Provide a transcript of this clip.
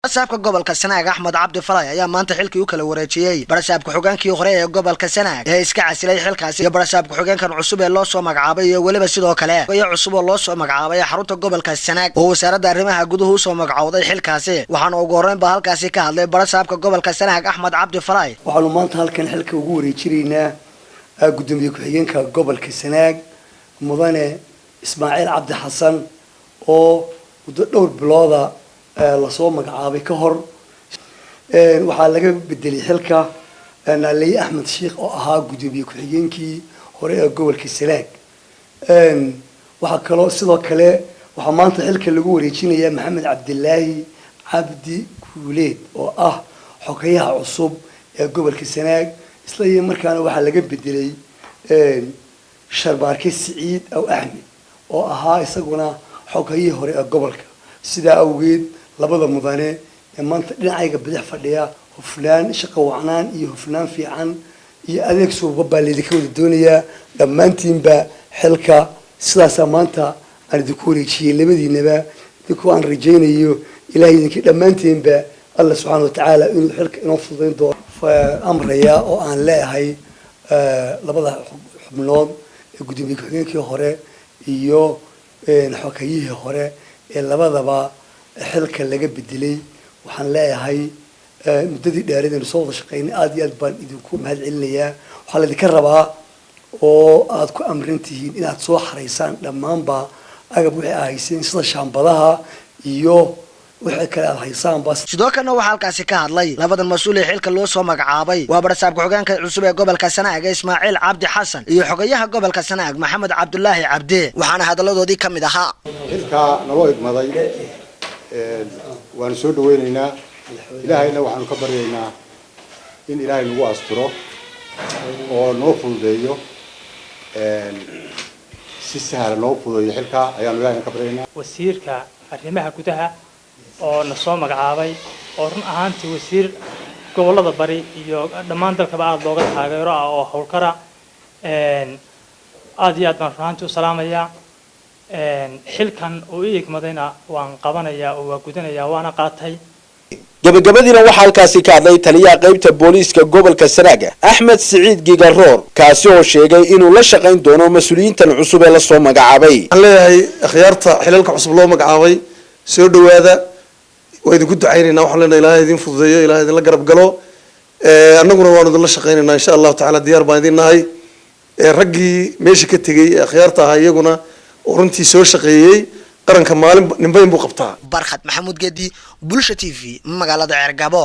Barasabka gobolka Sanaag Axmed Cabdi Falay ayaa maanta xilkii u kala wareejiyay barasabka xogaankii hore ee gobolka Sanaag ee iska casilay xilkaasi iyo barasabka xogaankan cusub ee loo soo magacaabay iyo waliba sidoo kale ayaa cusub oo loo soo magacaabay xarunta gobolka Sanaag oo wasaaradda arrimaha gudaha soo magacawday xilkaasi waxaana ugu horeyn ba halkaasi ka hadlay barasabka gobolka Sanaag Axmed Cabdi Falay waxaanu maanta halkan xilka ugu wareejinaynaa gudoomiye ku-xigeenka gobolka Sanaag mudane Ismaaciil Cabdi Xasan oo dhowr bilooda la soo magacaabay ka hor waxa laga bedelay xilka Naaley Axmed Sheekh oo ahaa gudoomiye ku-xigeenkii hore ee gobolka Sanaag waxa kale sidoo kale waxa maanta xilka lagu wareejinayaa Maxamed Cabdilaahi Cabdi Kuuleed oo ah xogayaha cusub ee gobolka Sanaag isla markaana waxa laga bedelay Sharbaarke Siciid aw Axmed oo ahaa isaguna xogayihii hore ee gobolka sida awgeed labada mudane ee maanta dhinacayga bidix fadhiya hufnaan shaqo wacnaan iyo hufnaan fiican iyo adeeg suuqa baaleed ka wada doonaya dhamaantiinba xilka sidaas maanta aan idinku wareejiyay labadiinaba idinku aan rajaynayo ilaahay idinka dhamaantiinba Allah subhanahu wa ta'ala inuu xilka inoo fududeyn doono amraya oo aan leeyahay labada xubnood ee gudoomiye ku-xigeenkii hore iyo xogayihii hore ee labadaba xilka laga bedelay waxaan leeyahay muddadii dheeradeenu soo wada shaqeynay aad iyo aad baan idinku mahadcelinayaa waxaa laydinka rabaa oo aad ku amran tihiin inaad soo xaraysaan dhammaanba agab wixii aad hayseen sida shaambadaha iyo wixii kale aad haysaanba sidoo kalena waxaa halkaasi ka hadlay labadan mas-uul ee xilka loo soo magacaabay waa barasabka xogaanka cusub ee gobolka Sanaag Ismaaciil Cabdi Xasan iyo xogayaha gobolka Sanaag Maxamed Cabdulaahi Cabdi waxaana hadaladoodii kamid ahaa xilka naloo igmaday waan soo dhaweynaynaa ilaahayna waxaanu ka baryaynaa in ilaahay nagu asturo oo noo fududeeyo si sahlan noo fududeeyo xilka ayaanu ilaahayna ka baryaynaa wasiirka arrimaha gudaha oo na soo magacaabay oo run ahaantii wasiir gobolada bari iyo dhammaan dalkaba aad looga taageero ah oo howlkara aad iyo aad baan runtii u salaamayaa xilkan oo ii igmadayna waan qabanayaa oo waa gudanayaa waana qaatay gabagabadiina waxaa halkaasi ka hadlay taliyaha qaybta booliiska gobolka Sanaag Axmed Siciid Gigaroor kaasi oo sheegay inuu la shaqayn doono mas'uuliyiintan cusub ee la soo magacaabay waxaan leeyahay khiyaarta xilalka cusub loo magacaabay soo dhawaada way idinku ducaynaynaa waxaan leenahay ilaahay idin fududeeyo ilaahay idin la garab galo annaguna waanu idin la shaqaynaynaa insha Allah ta'ala diyaar baan idin nahay raggii meesha ka tagay khiyaarta ah iyaguna runtii soo shaqeeyay qaranka maalin ninba inuu qabtaa Barxad Maxamuud Geedi Bulsha TV magaalada Cergabo.